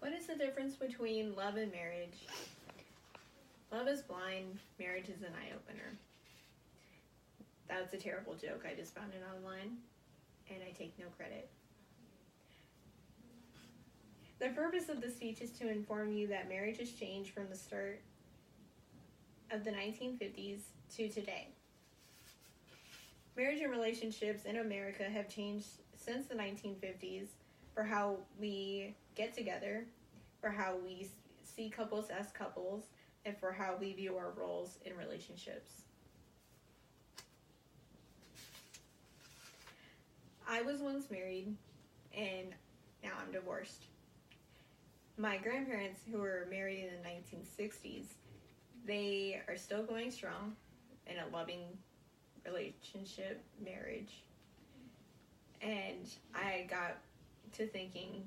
What is the difference between love and marriage? Love is blind, marriage is an eye-opener. That's a terrible joke. I just found it online, and I take no credit. The purpose of this speech is to inform you that marriage has changed from the start of the 1950s to today. Marriage and relationships in America have changed since the 1950s for how we get together, for how we see couples as couples, and for how we view our roles in relationships. I was once married, and now I'm divorced. My grandparents, who were married in the 1960s, they are still going strong in a loving relationship, marriage. And I got to thinking,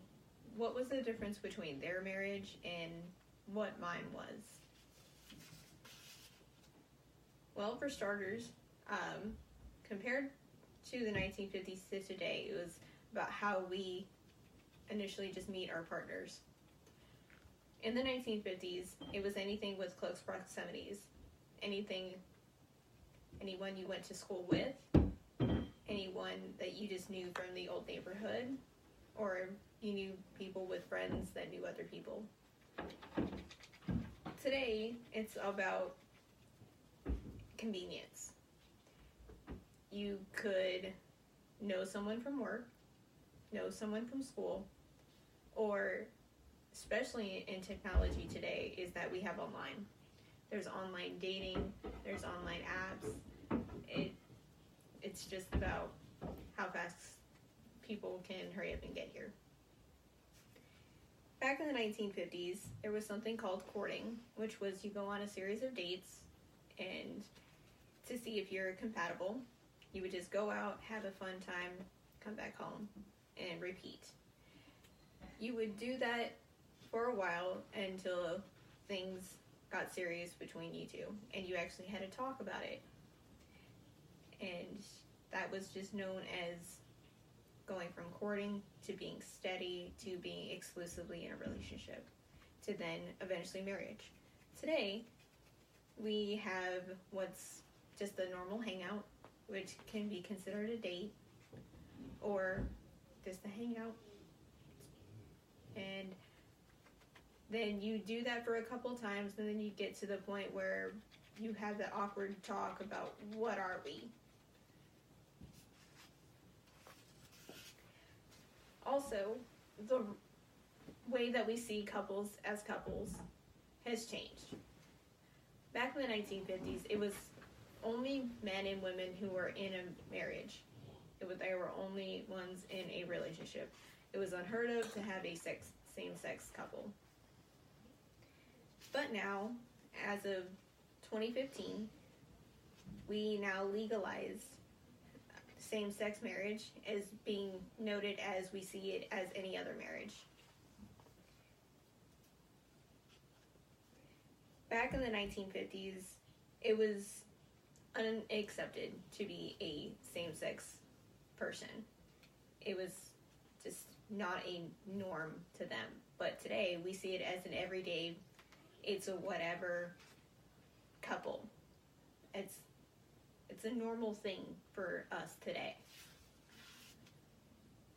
what was the difference between their marriage and what mine was? Well, for starters, compared to the 1950s to today, it was about how we initially just meet our partners. In the 1950s, it was anything with close proximities. Anyone you went to school with, anyone that you just knew from the old neighborhood, or you knew people with friends that knew other people. Today, it's about convenience. You could know someone from work, know someone from school, or especially in technology today, is that we have online. There's online dating, there's online apps. It's just about how fast people can hurry up and get here. Back in the 1950s, there was something called courting, which was you go on a series of dates, and to see if you're compatible, you would just go out, have a fun time, come back home, and repeat. You would do that for a while until things got serious between you two, and you actually had to talk about it. And that was just known as going from courting to being steady to being exclusively in a relationship to then eventually marriage. Today, we have what's just a normal hangout, which can be considered a date or just a hangout. And then you do that for a couple times, and then you get to the point where you have the awkward talk about what are we. Also, the way that we see couples as couples has changed. Back in the 1950s, it was only men and women who were in a marriage. They were only ones in a relationship. It was unheard of to have a same-sex couple. But now, as of 2015, we now legalize same-sex marriage as being noted as we see it as any other marriage. Back in the 1950s, it was unaccepted to be a same-sex person. It was just not a norm to them. But today, we see it as an everyday, it's a whatever couple. It's a normal thing for us today.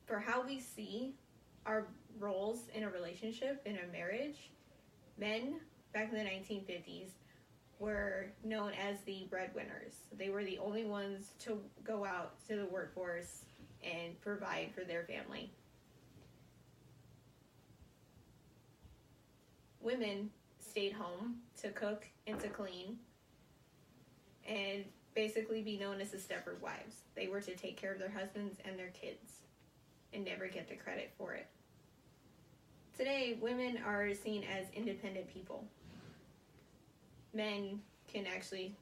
For how we see our roles in a relationship, in a marriage, men back in the 1950s were known as the breadwinners. They were the only ones to go out to the workforce and provide for their family. Women stayed home to cook and to clean and basically be known as the Stepford wives. They were to take care of their husbands and their kids and never get the credit for it. Today, women are seen as independent people. Men can actually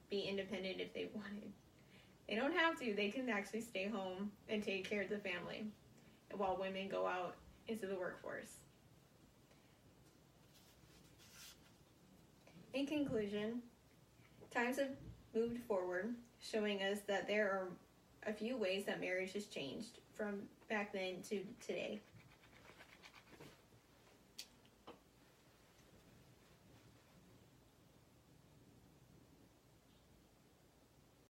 be independent if they wanted. They don't have to. They can actually stay home and take care of the family while women go out into the workforce. In conclusion, times have moved forward, showing us that there are a few ways that marriage has changed from back then to today.